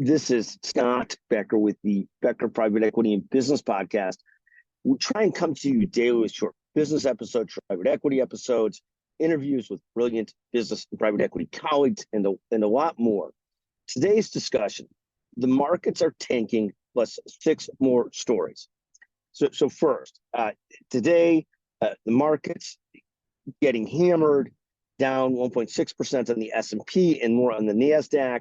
This is Scott Becker with the Becker Private Equity and Business Podcast. We try and come to you daily with short business episodes, private equity episodes, interviews with brilliant business and private equity colleagues, and a lot more. Today's discussion, the markets are tanking, plus 6 more stories. So first, today, the market's getting hammered, down 1.6% on the S&P and more on the NASDAQ.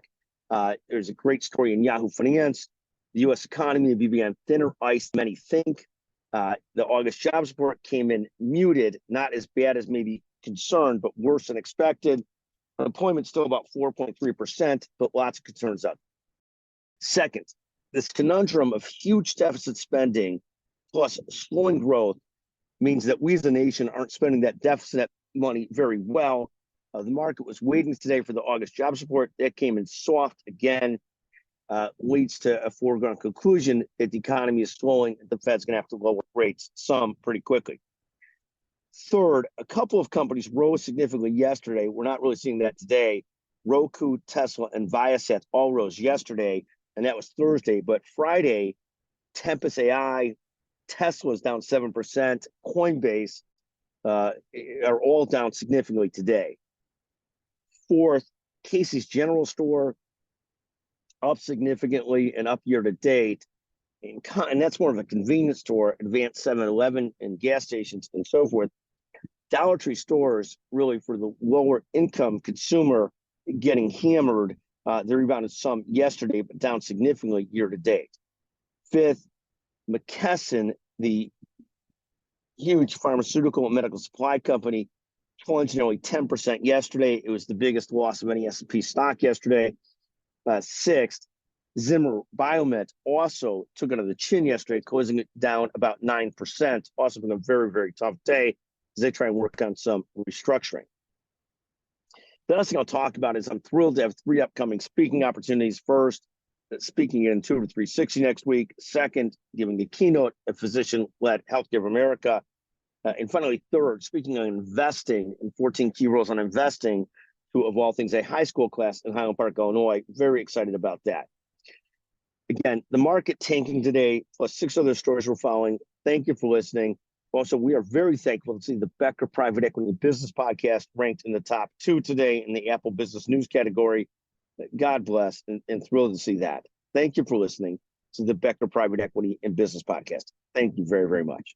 There's a great story in Yahoo Finance. The U.S. economy may be on thinner ice than many think. The August jobs report came in muted, not as bad as maybe concerned, but worse than expected. Unemployment still about 4.3%, but lots of concerns up. Second, this conundrum of huge deficit spending plus slowing growth means that we as a nation aren't spending that deficit money very well. The market was waiting today for the August jobs report. That came in soft again, leads to a foregone conclusion that the economy is slowing. The Fed's going to have to lower rates some pretty quickly. Third, a couple of companies rose significantly yesterday. We're not really seeing that today. Roku, Tesla, and Viasat all rose yesterday, and that was Thursday. But Friday, Tempest AI, Tesla's down 7%, Coinbase are all down significantly today. Fourth, Casey's General Store up significantly and up year to date. And that's more of a convenience store, Advanced 7-Eleven and gas stations and so forth. Dollar Tree stores, really for the lower income consumer, getting hammered. They rebounded some yesterday, but down significantly year to date. Fifth, McKesson, the huge pharmaceutical and medical supply company, plunged nearly 10% yesterday. It was the biggest loss of any S&P stock yesterday. Sixth, Zimmer Biomet also took it on the chin yesterday, closing it down about 9%. Also been a very, very tough day as they try and work on some restructuring. The last thing I'll talk about is I'm thrilled to have 3 upcoming speaking opportunities. First, speaking in Intuitive 360 next week. Second, giving a keynote at Physician-Led Healthcare of America. And finally, third, speaking on investing and 14 key rules on investing to, of all things, a high school class in Highland Park, Illinois. Very excited about that. Again, the market tanking today, plus 6 other stories we're following. Thank you for listening. Also, we are very thankful to see the Becker Private Equity and Business Podcast ranked in the top 2 today in the Apple Business News category. God bless, and thrilled to see that. Thank you for listening to the Becker Private Equity and Business Podcast. Thank you very, very much.